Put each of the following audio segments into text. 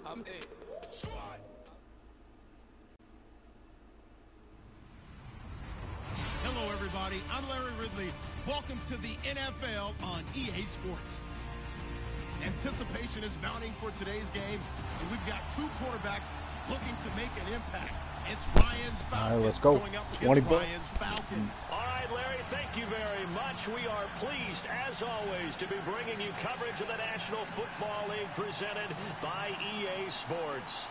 I'm in. Squad. Hello, everybody. I'm Larry Ridley. Welcome to the NFL on EA Sports. Anticipation is mounting for today's game, and we've got two quarterbacks looking to make an impact. It's Ryan's Falcons. All right, let's go. Going up 20 against Ryan's Falcons. All right, Larry, thank you very much. We are pleased, as always, to be bringing you coverage of the National Football League presented by EA Sports.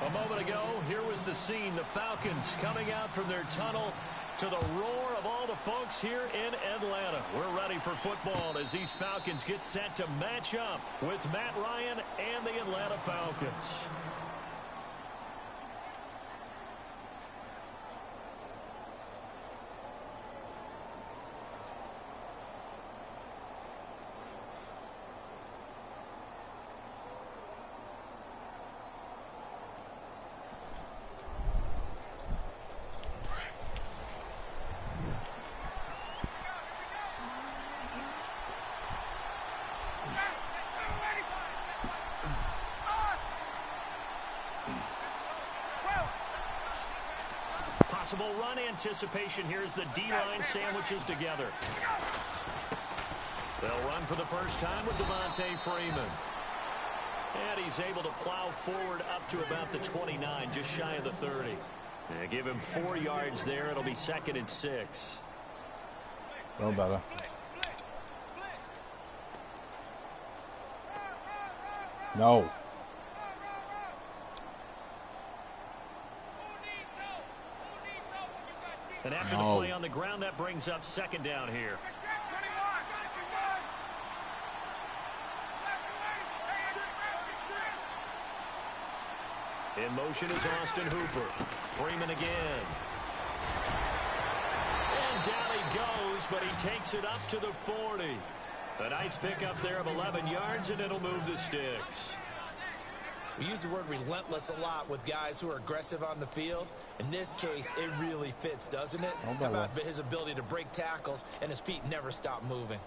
A moment ago, here was the scene. The Falcons coming out from their tunnel to the roar of all the folks here in Atlanta. We're ready for football as these Falcons get set to match up with Matt Ryan and the Atlanta Falcons. Possible run anticipation here as the D-line sandwiches together. They'll run for the first time with Devontae Freeman. And he's able to plow forward up to about the 29, just shy of the 30. Yeah, give him 4 yards there. It'll be 2nd and 6. No better. No. And after the play on the ground, that brings up 2nd down here. In motion is Austin Hooper. Freeman again. And down he goes, but he takes it up to the 40. A nice pickup there of 11 yards, and it'll move the sticks. We use the word relentless a lot with guys who are aggressive on the field. In this case, it really fits, doesn't it? How about his ability to break tackles and his feet never stop moving?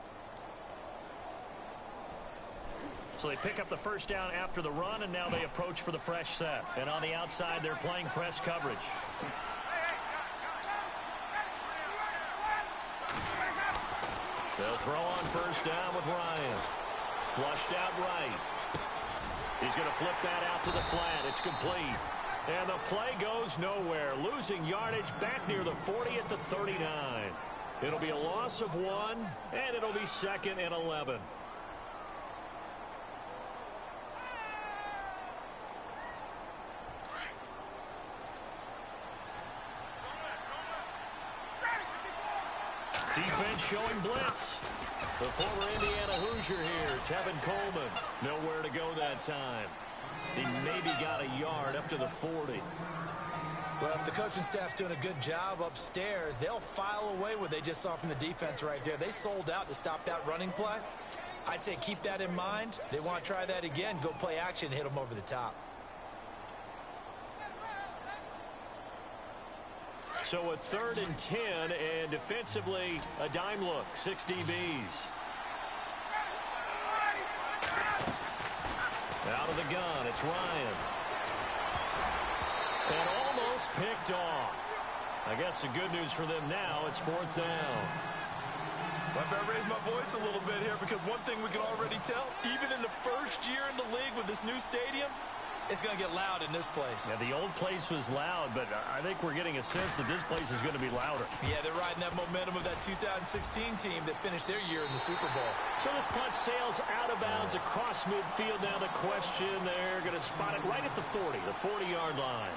So they pick up the first down after the run, and now they approach for the fresh set. And on the outside, they're playing press coverage. They'll throw on first down with Ryan. Flushed out right. He's going to flip that out to the flat. It's complete. And the play goes nowhere. Losing yardage back near the 40 at the 39. It'll be a loss of 1, and it'll be 2nd and 11. Defense showing blitz. The former Indiana Hoosier here, Tevin Coleman. Nowhere to go that time. He maybe got a yard up to the 40. Well, if the coaching staff's doing a good job upstairs, they'll file away what they just saw from the defense right there. They sold out to stop that running play. I'd say keep that in mind. They want to try that again, go play action, hit them over the top. So a 3rd and 10, and defensively, a dime look, 6 DBs. Out of the gun, it's Ryan. And almost picked off. I guess the good news for them now, it's 4th down. I better raise my voice a little bit here because one thing we can already tell, even in the first year in the league with this new stadium, it's going to get loud in this place. Yeah, the old place was loud, but I think we're getting a sense that this place is going to be louder. Yeah, they're riding that momentum of that 2016 team that finished their year in the Super Bowl. So this punt sails out of bounds across midfield. Now the question, they're going to spot it right at the 40, the 40-yard line.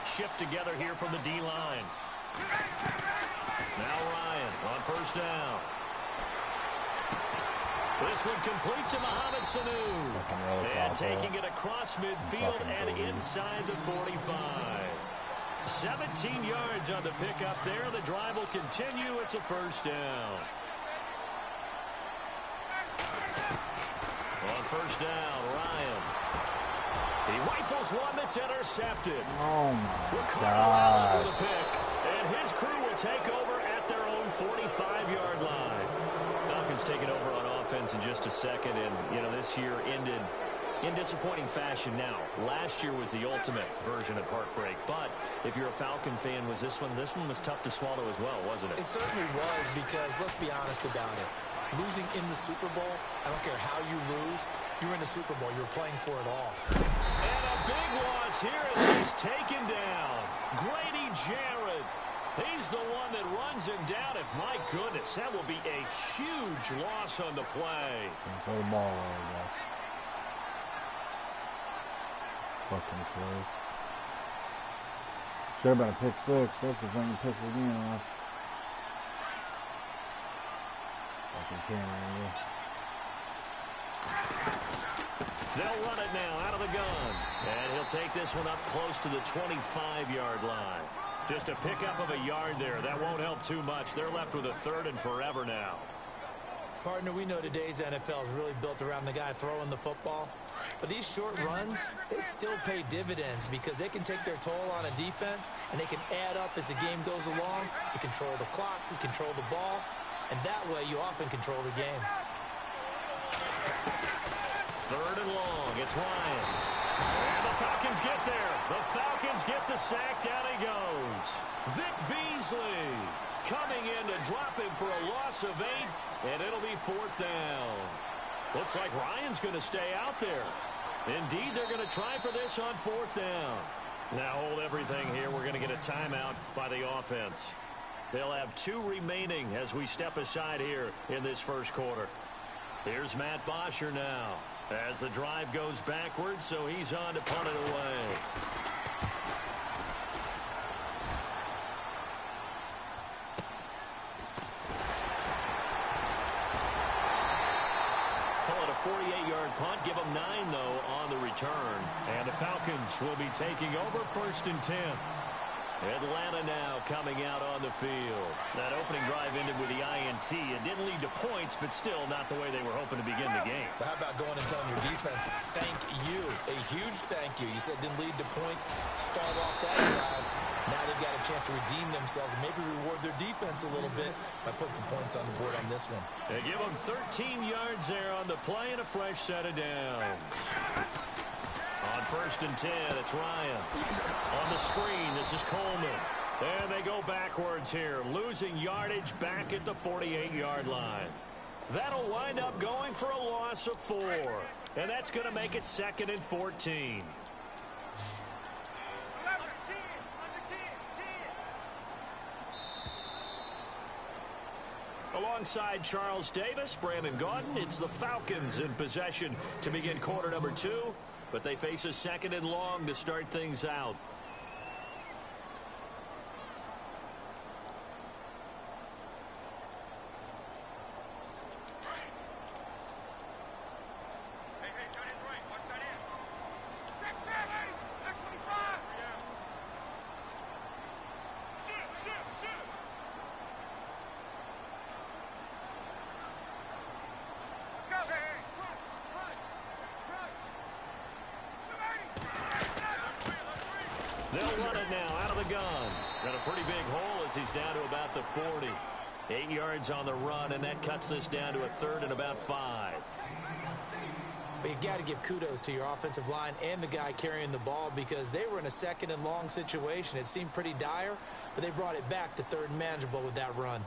Shift together here from the D-line. Now Ryan on first down. This one complete to Mohamed Sanu. And taking it across midfield and inside the 45. 17 yards on the pickup there. The drive will continue. It's a first down. On first down, Ryan. He rifles one that's intercepted. Oh, my Ricardo God. with the pick. And his crew will take 45-yard line. Falcons taking over on offense in just a second, and, you know, this year ended in disappointing fashion. Now, last year was the ultimate version of heartbreak, but if you're a Falcon fan, this one was tough to swallow as well, wasn't it? It certainly was, because let's be honest about it. Losing in the Super Bowl, I don't care how you lose, you're in the Super Bowl. You're playing for it all. And a big loss here as he's taken down. Grady Jarrett. He's the one that runs him down, and my goodness, that will be a huge loss on the play. Throw the ball away, guys. Fucking close. Sure about a pick six. That's the thing that pisses me off. Fucking camera angle. They'll run it now out of the gun. And he'll take this one up close to the 25-yard line. Just a pickup of a yard there. That won't help too much. They're left with a third and forever now. Partner, we know today's NFL is really built around the guy throwing the football. But these short runs, they still pay dividends because they can take their toll on a defense, and they can add up as the game goes along. You control the clock, you control the ball, and that way you often control the game. Third and long. It's Ryan. And the Falcons get there. The Falcons get the sack. Down he goes. Vic Beasley coming in to drop him for a loss of 8, and it'll be 4th down. Looks like Ryan's going to stay out there. Indeed, they're going to try for this on 4th down. Now hold everything here. We're going to get a timeout by the offense. They'll have 2 remaining as we step aside here in this first quarter. Here's Matt Bosher now as the drive goes backwards, so he's on to punt it away. Call it a 48-yard punt. Give them 9, though, on the return. And the Falcons will be taking over 1st and 10. Atlanta now coming out on the field. That opening drive ended with the INT. It didn't lead to points, but still not the way they were hoping to begin the game. But how about going and telling your defense, thank you, a huge thank you. You said it didn't lead to points. Start off that drive. Now they've got a chance to redeem themselves and maybe reward their defense a little bit by putting some points on the board on this one. They give them 13 yards there on the play and a fresh set of downs. On 1st and 10, it's Ryan. On the screen, this is Coleman. And they go backwards here, losing yardage back at the 48-yard line. That'll wind up going for a loss of 4. And that's going to make it 2nd and 14. Alongside Charles Davis, Brandon Gaudin, it's the Falcons in possession to begin quarter number 2. But they face a 2nd and long to start things out. They'll run it now out of the gun. Got a pretty big hole as he's down to about the 40. 8 yards on the run, and that cuts this down to a 3rd and about 5. But you got to give kudos to your offensive line and the guy carrying the ball because they were in a 2nd and long situation. It seemed pretty dire, but they brought it back to 3rd and manageable with that run.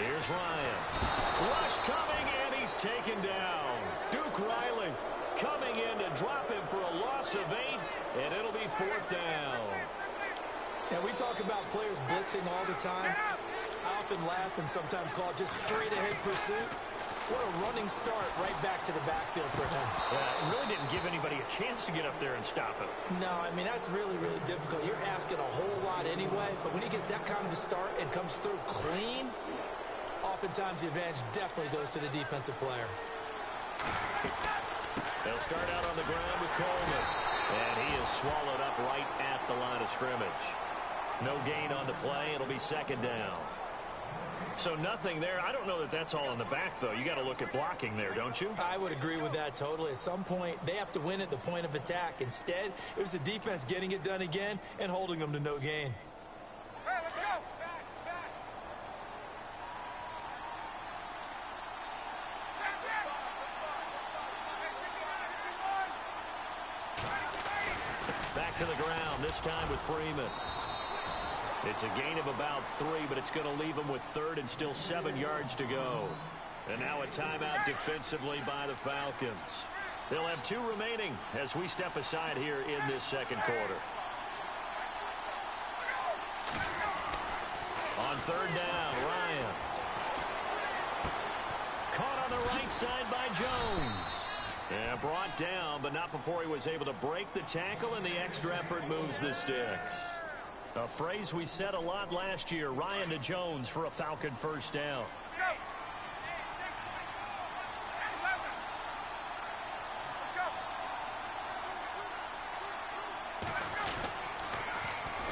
Here's Ryan. Rush coming, and he's taken down. Duke Riley coming in to drop him for a loss of 8, and it'll be 4th down. Now, we talk about players blitzing all the time. I often laugh and sometimes call it just straight-ahead pursuit. What a running start right back to the backfield for him. Yeah, it really didn't give anybody a chance to get up there and stop him. No, I mean, that's really, really difficult. You're asking a whole lot anyway, but when he gets that kind of a start and comes through clean, oftentimes the advantage definitely goes to the defensive player. They'll start out on the ground with Coleman, and he is swallowed up right at the line of scrimmage. No gain on the play. It'll be second down. So nothing there. I don't know that that's all in the back, though. You got to look at blocking there, don't you? I would agree with that totally. At some point, they have to win at the point of attack. Instead, it was the defense getting it done again and holding them to no gain. Hey, let's go. Back to the ground, this time with Freeman. It's a gain of about 3, but it's going to leave them with third and still 7 yards to go. And now a timeout defensively by the Falcons. They'll have 2 remaining as we step aside here in this second quarter. On third down, Ryan. Caught on the right side by Jones. And brought down, but not before he was able to break the tackle, and the extra effort moves the sticks. A phrase we said a lot last year, Ryan to Jones for a Falcon first down.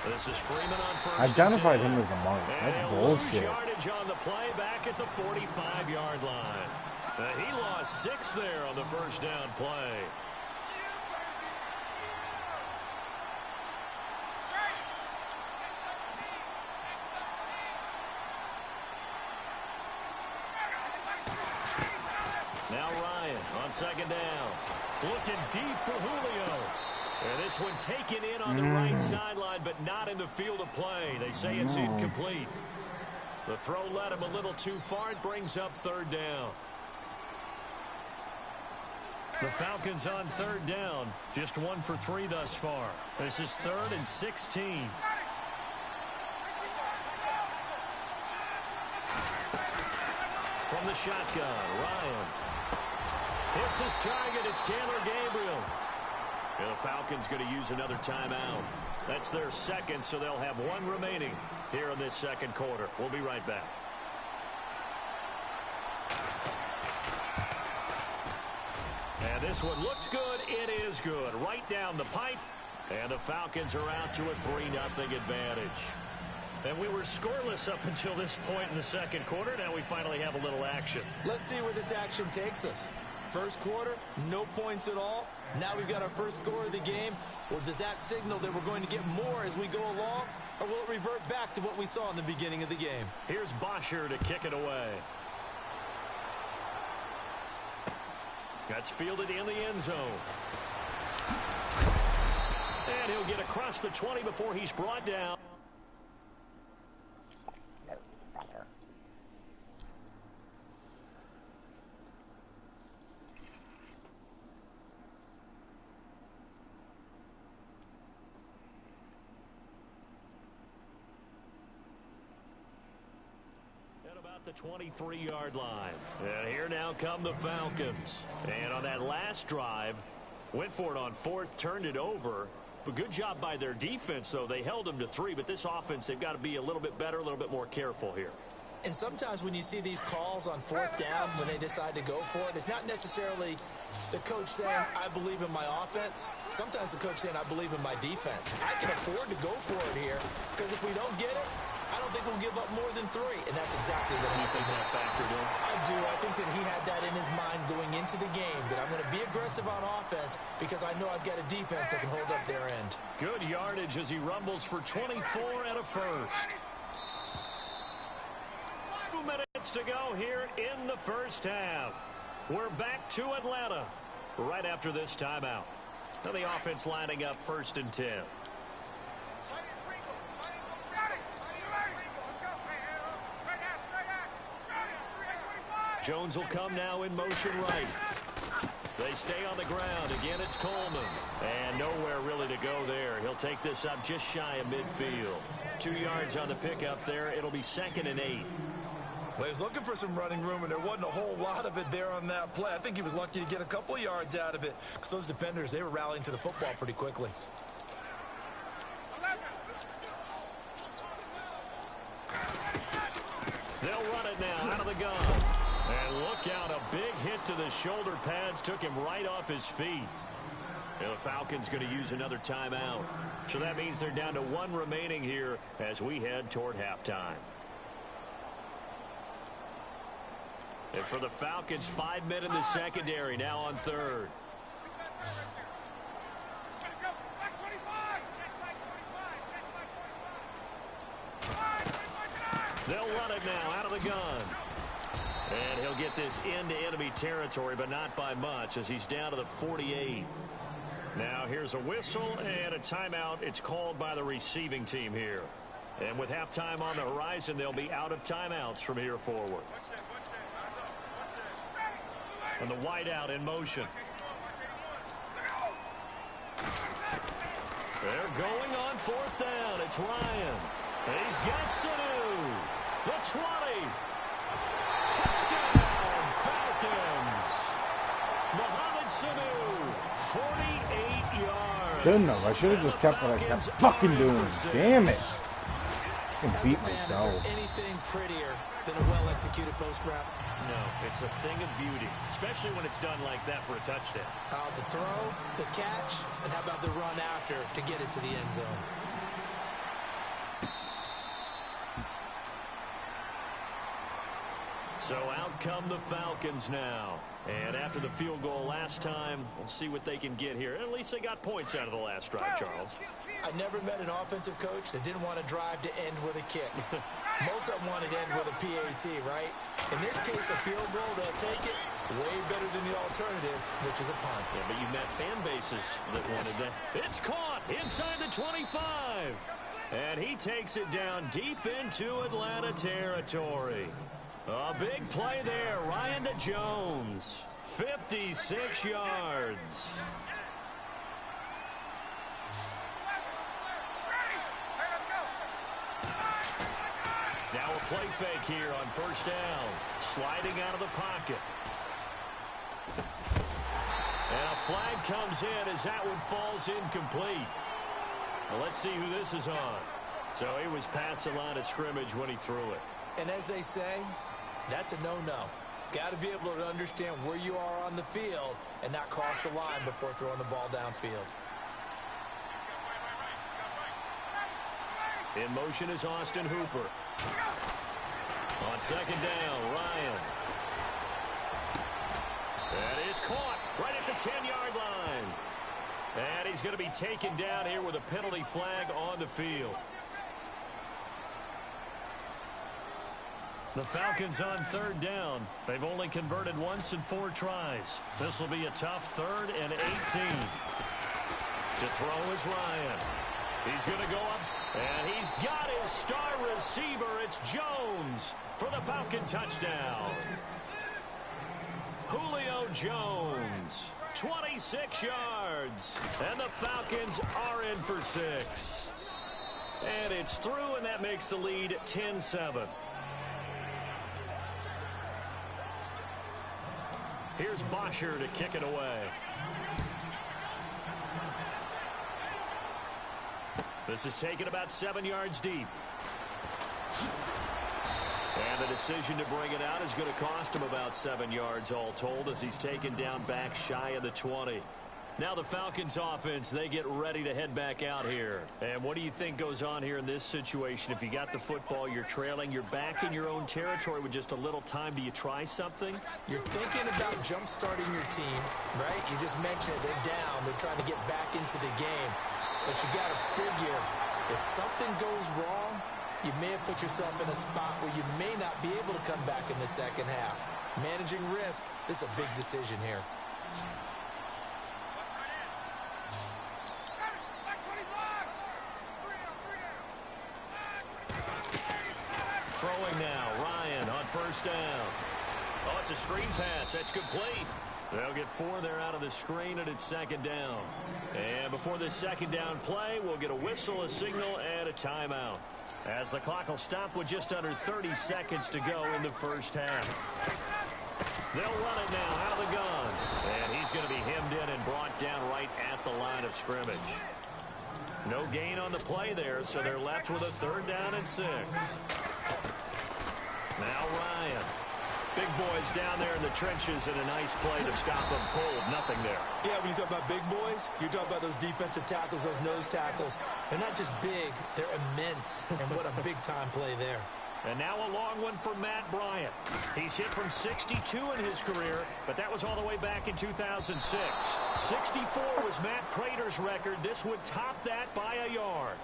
This is Freeman on first. Identified him as the mark. That's bullshit. Yardage on the play back at the 45-yard line. He lost 6 there on the first down play. Now Ryan on second down. Looking deep for Julio. And this one taken in on the right sideline, but not in the field of play. They say it's incomplete. The throw led him a little too far. It brings up third down. The Falcons on third down. Just 1 for 3 thus far. This is 3rd and 16. From the shotgun, Ryan. Hits his target. It's Taylor Gabriel. And the Falcons going to use another timeout. That's their second, so they'll have 1 remaining here in this second quarter. We'll be right back. And this one looks good. It is good. Right down the pipe. And the Falcons are out to a 3-0 advantage. And we were scoreless up until this point in the second quarter. Now we finally have a little action. Let's see where this action takes us. First quarter, no points at all. Now we've got our first score of the game. Well, does that signal that we're going to get more as we go along? Or will it revert back to what we saw in the beginning of the game? Here's Bosher to kick it away. That's fielded in the end zone. And he'll get across the 20 before he's brought down. The 23-yard line. And here now come the Falcons. And on that last drive, went for it on 4th, turned it over. But good job by their defense, though. They held them to 3, but this offense, they've got to be a little bit better, a little bit more careful here. And sometimes when you see these calls on 4th down, when they decide to go for it, it's not necessarily the coach saying, I believe in my offense. Sometimes the coach saying, I believe in my defense. I can afford to go for it here, because if we don't get it, I don't think we'll give up more than 3, and that's exactly what You think that factored in? I do. I think that he had that in his mind going into the game, that I'm going to be aggressive on offense because I know I've got a defense that can hold up their end. Good yardage as he rumbles for 24 and a first. 2 minutes to go here in the first half. We're back to Atlanta right after this timeout. Now the offense lining up 1st and 10. Jones will come now in motion right. They stay on the ground. Again, it's Coleman. And nowhere really to go there. He'll take this up just shy of midfield. 2 yards on the pickup there. It'll be 2nd and 8. Well, he was looking for some running room, and there wasn't a whole lot of it there on that play. I think he was lucky to get a couple of yards out of it because those defenders, they were rallying to the football pretty quickly. They'll run it now out of the gun. And look out, a big hit to the shoulder pads took him right off his feet. And the Falcons going to use another timeout. So that means they're down to one remaining here as we head toward halftime. And for the Falcons, 5 men in the secondary, now on third. They'll run it now out of the gun. And he'll get this into enemy territory, but not by much as he's down to the 48. Now here's a whistle and a timeout. It's called by the receiving team here. And with halftime on the horizon, they'll be out of timeouts from here forward. And the wideout in motion. They're going on fourth down. It's Ryan. He's got Sanu. The 20. Touchdown, Falcons. Mohamed Sanu, 48 yards. Shouldn't have. I should have just kept what I kept fucking doing. Damn it. I can beat myself. Is there anything prettier than a well-executed post route? No, it's a thing of beauty, especially when it's done like that for a touchdown. The throw, the catch, and how about the run after to get it to the end zone? So out come the Falcons now. And after the field goal last time, we'll see what they can get here. At least they got points out of the last drive, Charles. I never met an offensive coach that didn't want to drive to end with a kick. Most of them wanted to end with a PAT, right? In this case, a field goal, they'll take it way better than the alternative, which is a punt. Yeah, but you've met fan bases that wanted that. It's caught inside the 25. And he takes it down deep into Atlanta territory. A big play there. Ryan to Jones. 56 yards. Now a play fake here on first down. Sliding out of the pocket. And a flag comes in as that one falls incomplete. Well, let's see who this is on. So he was past the line of scrimmage when he threw it. And as they say, that's a no-no. Got to be able to understand where you are on the field and not cross the line before throwing the ball downfield. In motion is Austin Hooper. On second down, Ryan. That is caught right at the 10-yard line. And he's going to be taken down here with a penalty flag on the field. The Falcons on third down. They've only converted once in 4 tries. This will be a tough 3rd and 18. To throw is Ryan. He's going to go up, and he's got his star receiver. It's Jones for the Falcon touchdown. Julio Jones, 26 yards, and the Falcons are in for 6. And it's through, and that makes the lead 10-7. Here's Bosher to kick it away. This is taken about 7 yards deep. And the decision to bring it out is going to cost him about 7 yards all told as he's taken down back shy of the 20. Now the Falcons offense, they get ready to head back out here. And what do you think goes on here in this situation? If you got the football, you're trailing, you're back in your own territory with just a little time. Do you try something? You're thinking about jump-starting your team, right? You just mentioned it. They're down. They're trying to get back into the game. But you got to figure, if something goes wrong, you may have put yourself in a spot where you may not be able to come back in the second half. Managing risk, this is a big decision here. Throwing now, Ryan on first down. Oh, it's a screen pass. That's complete. They'll get 4 there out of the screen, and it's second down. And before this second down play, we'll get a whistle, a signal, and a timeout. As the clock will stop with just under 30 seconds to go in the first half. They'll run it now out of the gun. And he's going to be hemmed in and brought down right at the line of scrimmage. No gain on the play there, so they're left with a 3rd down and 6. Now Ryan. Big boys down there in the trenches, and a nice play to stop them cold. Nothing there. Yeah, when you talk about big boys, you're talking about those defensive tackles, those nose tackles. They're not just big, they're immense. And what a big-time play there. And now a long one for Matt Bryant. He's hit from 62 in his career, but that was all the way back in 2006. 64 was Matt Prater's record. This would top that by a yard.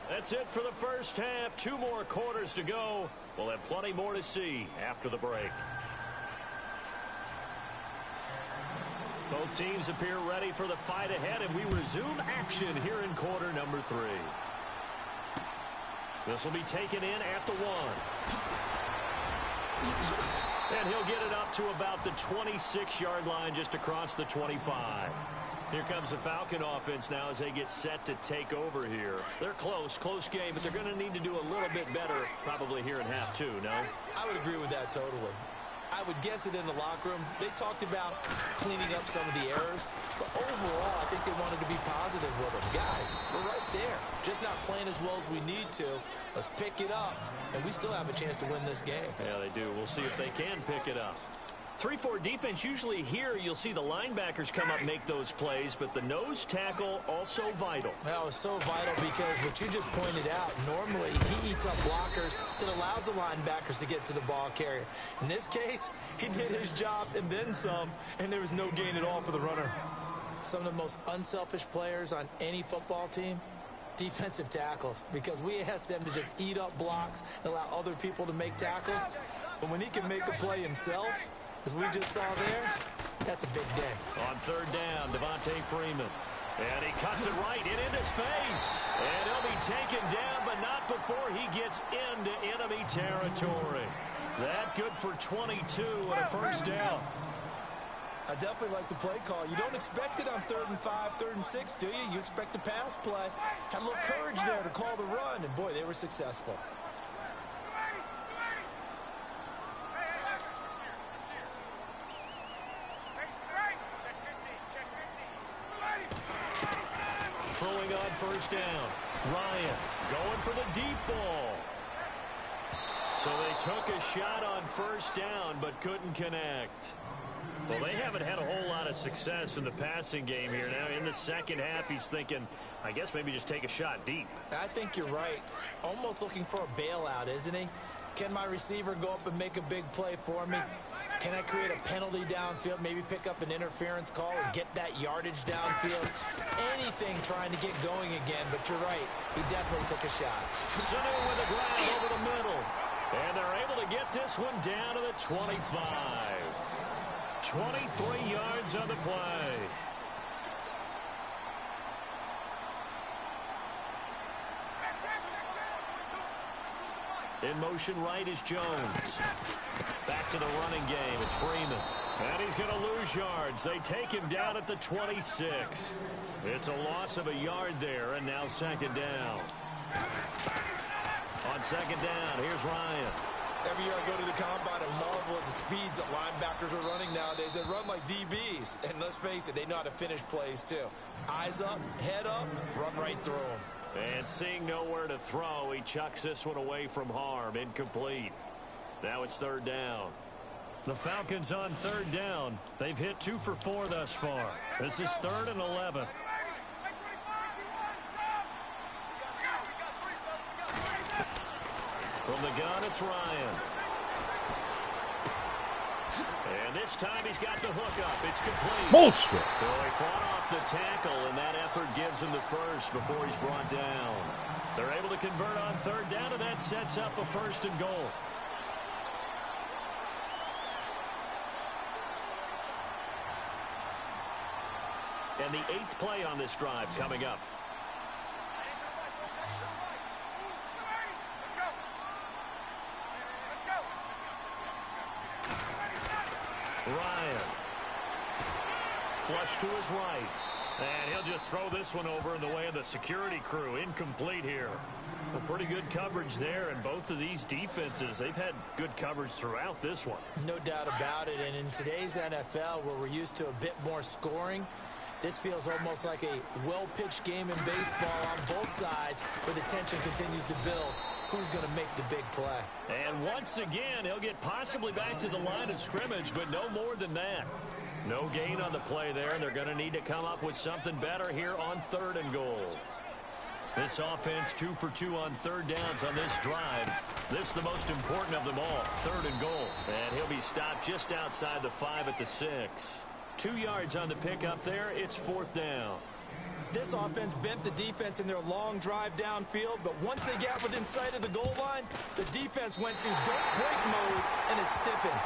That's it for the first half. 2 more quarters to go. We'll have plenty more to see after the break. Both teams appear ready for the fight ahead, and we resume action here in quarter number 3. This will be taken in at the 1. And he'll get it up to about the 26-yard line, just across the 25. Here comes the Falcon offense now as they get set to take over here. They're close game, but they're going to need to do a little bit better probably here in half 2, no? I would agree with that totally. I would guess it in the locker room. They talked about cleaning up some of the errors, but overall, I think they wanted to be positive with them. Guys, we're right there. Just not playing as well as we need to. Let's pick it up, and we still have a chance to win this game. Yeah, they do. We'll see if they can pick it up. 3-4 defense, usually here you'll see the linebackers come up and make those plays, but the nose tackle also vital. That was so vital because what you just pointed out, normally he eats up blockers that allows the linebackers to get to the ball carrier. In this case, he did his job and then some, and there was no gain at all for the runner. Some of the most unselfish players on any football team, defensive tackles, because we ask them to just eat up blocks and allow other people to make tackles. But when he can make a play himself, as we just saw there, that's a big day. On 3rd down, Devontae Freeman. And he cuts it right into space. And he'll be taken down, but not before he gets into enemy territory. That good for 22 and a first down. I definitely like the play call. You don't expect it on 3rd and 5, 3rd and 6, do you? You expect a pass play. Had a little courage there to call the run, and boy, they were successful. Throwing on 1st down. Ryan going for the deep ball. So they took a shot on 1st down, but couldn't connect. Well, they haven't had a whole lot of success in the passing game here. Now, in the second half, he's thinking, I guess maybe just take a shot deep. I think you're right. Almost looking for a bailout, isn't he? Can my receiver go up and make a big play for me? Can I create a penalty downfield, maybe pick up an interference call and get that yardage downfield? Anything trying to get going again, but you're right. He definitely took a shot. Sanu with a grab over the middle. And they're able to get this one down to the 25. 23 yards on the play. In motion right is Jones. Back to the running game. It's Freeman. And he's going to lose yards. They take him down at the 26. It's a loss of a yard there, and now 2nd down. On 2nd down, here's Ryan. Every year I go to the combine and marvel at the speeds that linebackers are running nowadays. They run like DBs. And let's face it, they know how to finish plays too. Eyes up, head up, run right through them. And seeing nowhere to throw, he chucks this one away from harm. Incomplete. Now it's 3rd down. The Falcons on 3rd down. They've hit 2 for 4 thus far. This is 3rd and 11. From the gun, it's Ryan. And this time he's got the hook up. It's complete. Bullshit. So he fought off the tackle, and that effort gives him the first before he's brought down. They're able to convert on 3rd down, and that sets up a 1st and goal. And the 8th play on this drive coming up. Ryan. Flush to his right. And he'll just throw this one over in the way of the security crew. Incomplete here. Well, pretty good coverage there, and both of these defenses, they've had good coverage throughout this one. No doubt about it, and in today's NFL, where we're used to a bit more scoring, this feels almost like a well-pitched game in baseball on both sides, where the tension continues to build. who's going to make the big play. And once again, he'll get possibly back to the line of scrimmage, but no more than that. No gain on the play there, and they're going to need to come up with something better here on 3rd and goal. This offense 2 for 2 on 3rd downs on this drive. This is the most important of them all, 3rd and goal. And he'll be stopped just outside the 5 at the 6. 2 yards on the pickup there. It's 4th down. This offense bent the defense in their long drive downfield, but once they got within sight of the goal line, the defense went to don't break mode and is stiffened.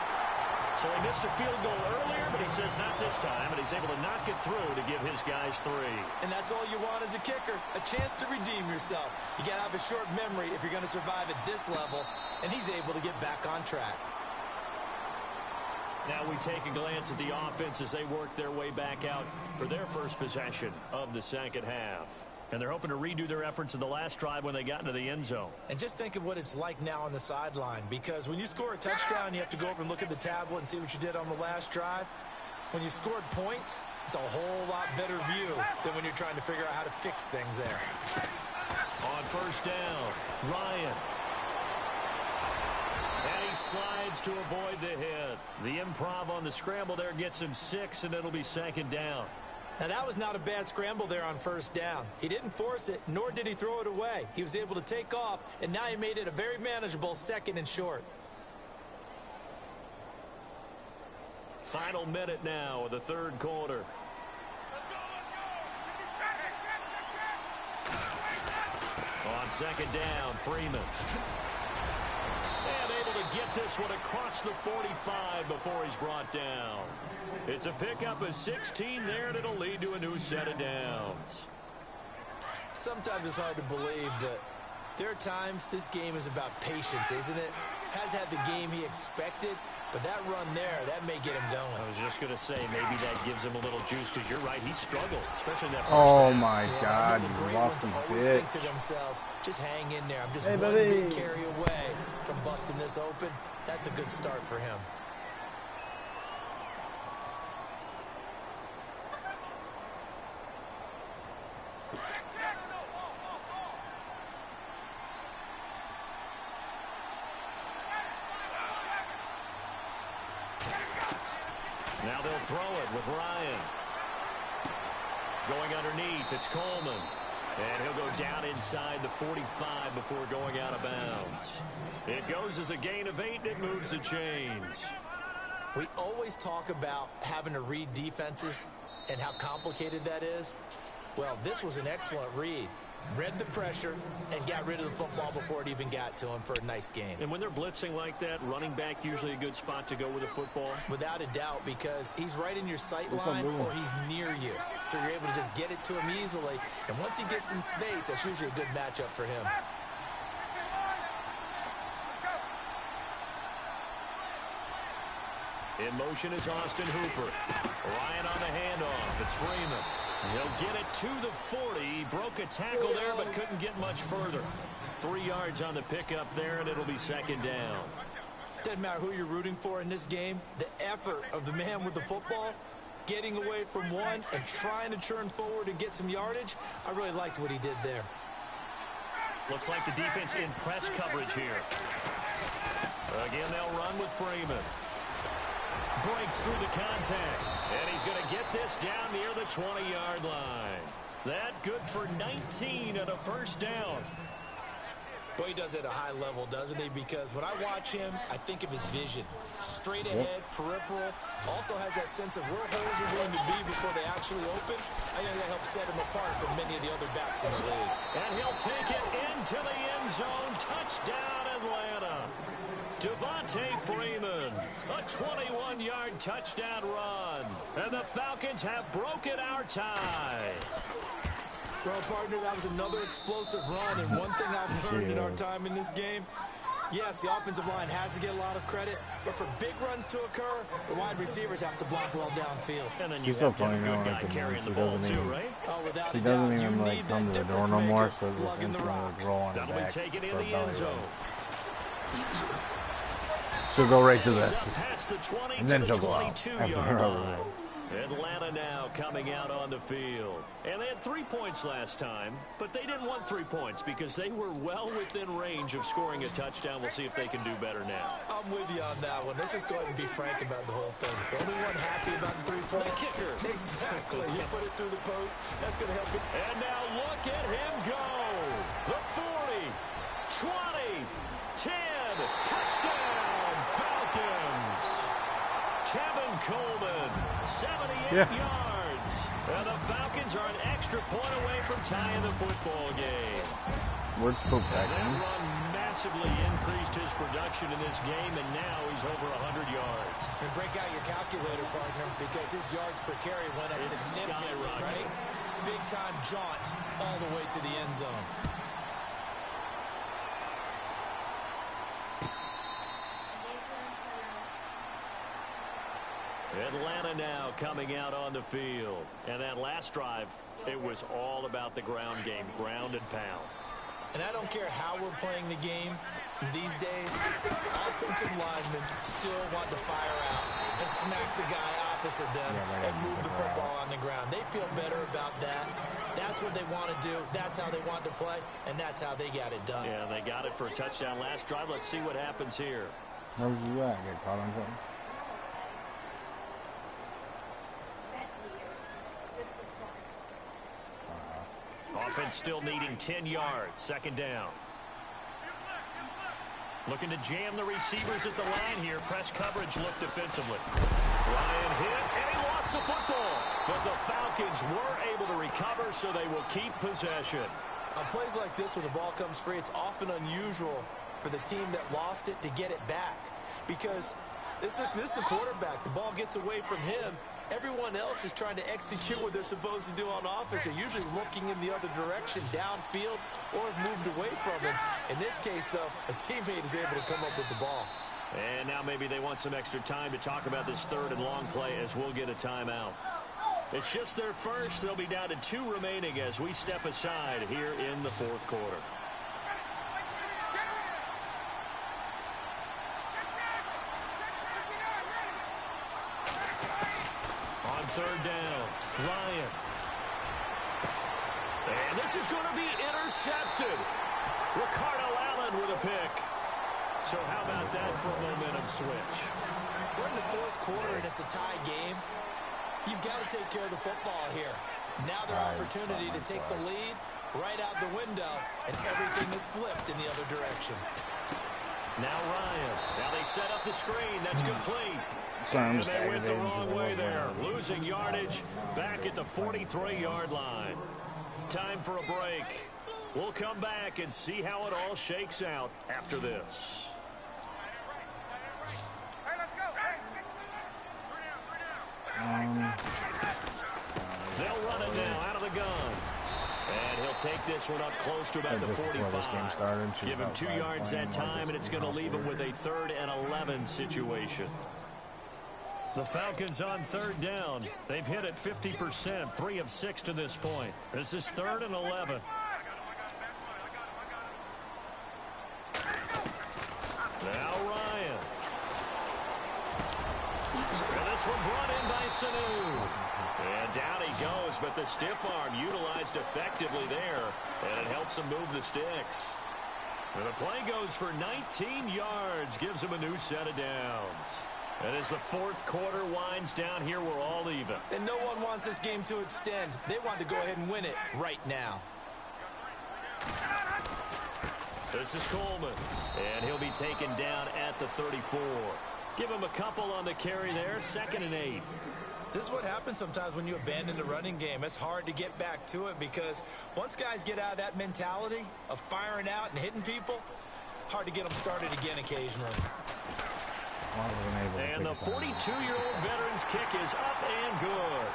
So he missed a field goal earlier, but he says not this time, and he's able to knock it through to give his guys 3. And that's all you want as a kicker, a chance to redeem yourself. You got to have a short memory if you're going to survive at this level, and he's able to get back on track. Now we take a glance at the offense as they work their way back out for their first possession of the second half. And they're hoping to redo their efforts in the last drive when they got into the end zone. And just think of what it's like now on the sideline, because when you score a touchdown, you have to go over and look at the tablet and see what you did on the last drive. When you scored points, it's a whole lot better view than when you're trying to figure out how to fix things there. On 1st down, Ryan. And he slides to avoid the hit. The improv on the scramble there gets him 6, and it'll be 2nd down. Now, that was not a bad scramble there on 1st down. He didn't force it, nor did he throw it away. He was able to take off, and now he made it a very manageable 2nd and short. Final minute now of the 3rd quarter. On 2nd down, Freeman. And able to get this one across the 45 before he's brought down. It's a pickup of 16 there, and it'll lead to a new set of downs. Sometimes it's hard to believe, but there are times this game is about patience, isn't it? Has had the game he expected, but that run there, that may get him going. I was just going to say, maybe that gives him a little juice, because you're right, he struggled, especially in that first Oh half. my God, you lucky Think bitch. to themselves, just hang in there. I'm just Hey, one buddy. big carry away from busting this open. That's a good start for him. Now they'll throw it with Ryan. Going underneath, it's Coleman. And he'll go down inside the 45 before going out of bounds. It goes as a gain of 8, and it moves the chains. We always talk about having to read defenses and how complicated that is. Well, this was an excellent read. Read the pressure and got rid of the football before it even got to him for a nice gain. And when they're blitzing like that, running back usually a good spot to go with the football? Without a doubt, because he's right in your sight line or he's near you. So you're able to just get it to him easily. And once he gets in space, that's usually a good matchup for him. In motion is Austin Hooper. Ryan on the handoff. It's Freeman. He'll get it to the 40. He broke a tackle there, but couldn't get much further. 3 yards on the pickup there, and it'll be 2nd down. Doesn't matter who you're rooting for in this game. The effort of the man with the football, getting away from one and trying to turn forward and get some yardage, I really liked what he did there. Looks like the defense in press coverage here. Again, they'll run with Freeman. Breaks through the contact. And he's going to get this down near the 20-yard line. That good for 19 and a 1st down. Boy, he does it at a high level, doesn't he? Because when I watch him, I think of his vision. Straight ahead, peripheral. Also has that sense of where holes are going to be before they actually open. I think that helps set him apart from many of the other backs in the league. And he'll take it into the end zone. Touchdown, Atlanta. Devontae Freeman, a 21-yard touchdown run. And the Falcons have broken our tie. Well, partner, that was another explosive run. And one thing I've learned in our time in this game, yes, the offensive line has to get a lot of credit, but for big runs to occur, the wide receivers have to block well downfield. And then you She's so have to have funny a now, good like guy the carrying the she ball doesn't too, even, right? Oh, without she a doesn't doubt, even you like need come that to the door difference no more, maker so it's just lugging the instantly rock. like roll on her That'll be back taken for in a the end belly zone. rub. She'll go right to He's this, up past the 20 and then to the she'll go out 22-yard after her. line. Atlanta now coming out on the field. And they had 3 points last time, but they didn't want 3 points because they were well within range of scoring a touchdown. We'll see if they can do better now. I'm with you on that one. Let's just go ahead and be frank about the whole thing. The only one happy about the 3-point. The kicker. Exactly. You put it through the post. That's going to help it. And now look at him go. The 40, 20, 10, touchdown, Falcons. Kevin Coleman, 78 yards. And the Falcons are an extra point away from tying the football game. Where's Pope back in? That run massively increased his production in this game, and now he's over 100 yards. And break out your calculator, partner, because his yards per carry went up significantly, right? Big-time jaunt all the way to the end zone. Atlanta now coming out on the field. And that last drive, it was all about the ground game, ground and pound. And I don't care how we're playing the game these days, offensive linemen still want to fire out and smack the guy opposite them and move the football on the ground. They feel better about that. That's what they want to do. That's how they want to play, and that's how they got it done. Yeah, they got it for a touchdown last drive. Let's see what happens here. Where's you at? Get caught on something? Offense still needing 10 yards. Second down. Looking to jam the receivers at the line here. Press coverage look defensively. Ryan hit, and he lost the football. But the Falcons were able to recover, so they will keep possession. On plays like this where the ball comes free, it's often unusual for the team that lost it to get it back. Because this is the quarterback. The ball gets away from him. Everyone else is trying to execute what they're supposed to do on offense. They're usually looking in the other direction, downfield, or have moved away from it. In this case, though, a teammate is able to come up with the ball. And now maybe they want some extra time to talk about this third and long play as we'll get a timeout. It's just their first. They'll be down to 2 remaining as we step aside here in the fourth quarter. On third down, Ryan. And this is going to be intercepted. Ricardo Allen with a pick. So how about that for a momentum switch? We're in the fourth quarter, and it's a tie game. You've got to take care of the football here. Now their opportunity to take the lead right out the window, and everything is flipped in the other direction. Now Ryan. Now they set up the screen. That's complete. Sorry, and they went the wrong way there. Losing yardage back at the 43-yard line. Time for a break. We'll come back and see how it all shakes out after this. They'll run it now out of the gun. And he'll take this one up close to about the 45. Give him 2 yards that time, and it's going to leave him with a 3rd and 11 situation. The Falcons on third down. They've hit it 50%, 3 of 6 to this point. This is 3rd and 11. Now Ryan. And this one brought in by Sanu. And down he goes, but the stiff arm utilized effectively there, and it helps him move the sticks. And the play goes for 19 yards, gives him a new set of downs. And as the fourth quarter winds down here, we're all even. And no one wants this game to extend. They want to go ahead and win it right now. This is Coleman, and he'll be taken down at the 34. Give him a couple on the carry there, 2nd and 8. This is what happens sometimes when you abandon the running game. It's hard to get back to it because once guys get out of that mentality of firing out and hitting people, hard to get them started again occasionally. And the 42-year-old veteran's kick is up and good.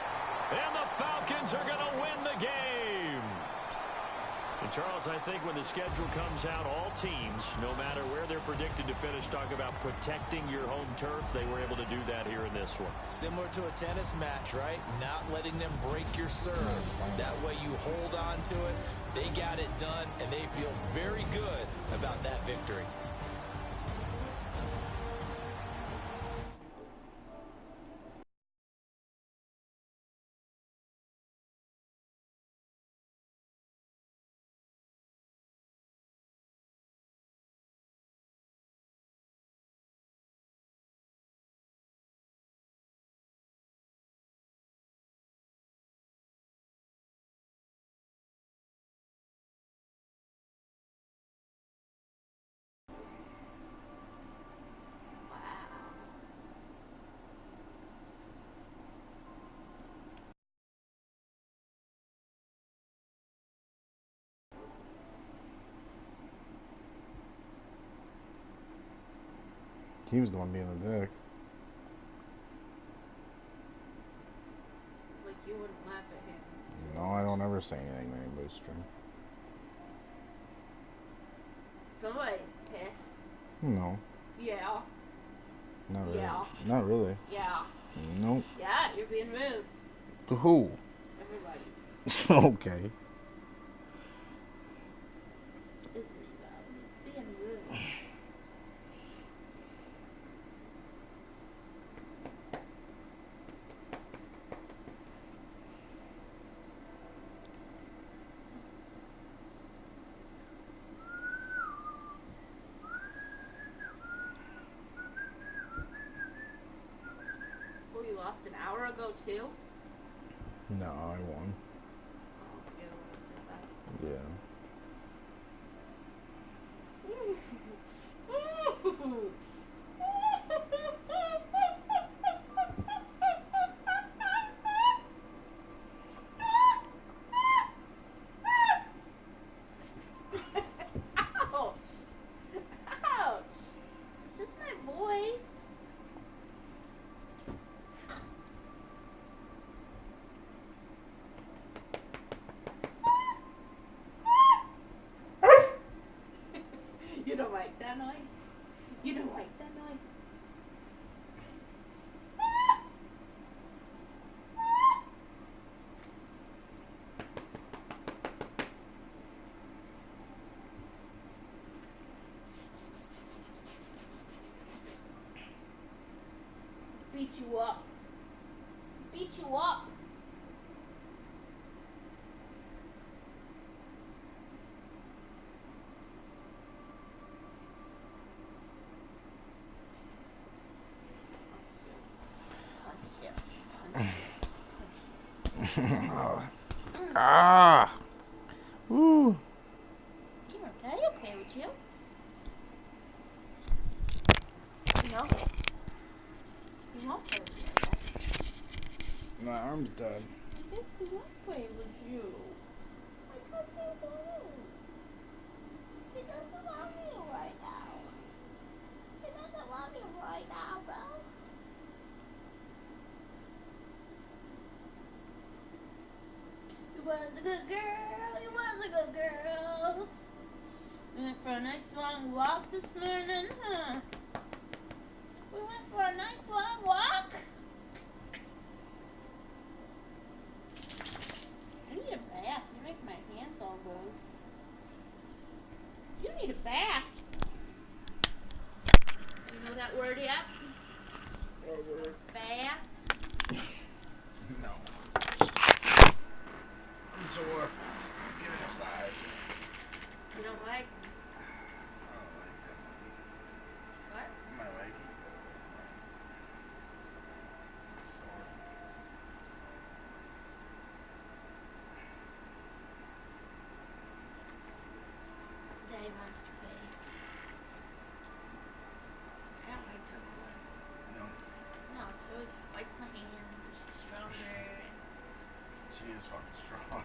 And the Falcons are going to win the game. And Charles, I think when the schedule comes out, all teams, no matter where they're predicted to finish, talk about protecting your home turf. They were able to do that here in this one. Similar to a tennis match, right? Not letting them break your serve. That way you hold on to it. They got it done, and they feel very good about that victory. He was the one being a dick. Like you wouldn't laugh at him. No, I don't ever say anything to anybody's stream. Somebody's pissed. No, Yeah. not really. Yeah. Not really. Yeah. Nope. Yeah, you're being rude. To who? Everybody. Okay. Isn't he though? Being rude. Oh, you lost an hour ago too? No, I won. Oh, you're the one who said that. Yeah. Ouch! Ouch! It's just my voice. You don't like that noise? You don't like that noise? Beat you up. Beat you up. Ah! Woo! You're okay, okay with you? No. He's not okay with you, I guess. My arm's dead. I guess he's not okay with you. I guess he won't. He doesn't love you right now. He doesn't love you right now, bro. You was a good girl. You was a good girl. We went for a nice long walk this morning, huh? We went for a nice long walk. I need a bath. You make my hands all gross. You need a bath. You know that word yet? Bath. No. I'm sore. Let's get it aside. You don't like what? My leg is sore. Daddy wants to play. I don't like to play. No. No, she always bites my hand. She's stronger. She is fucking strong.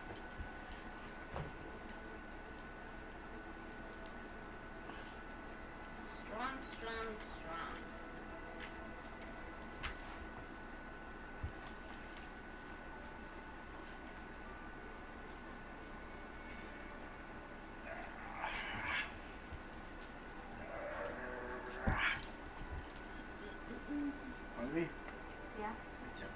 Strong, strong, strong. Hungry? Yeah. Me too.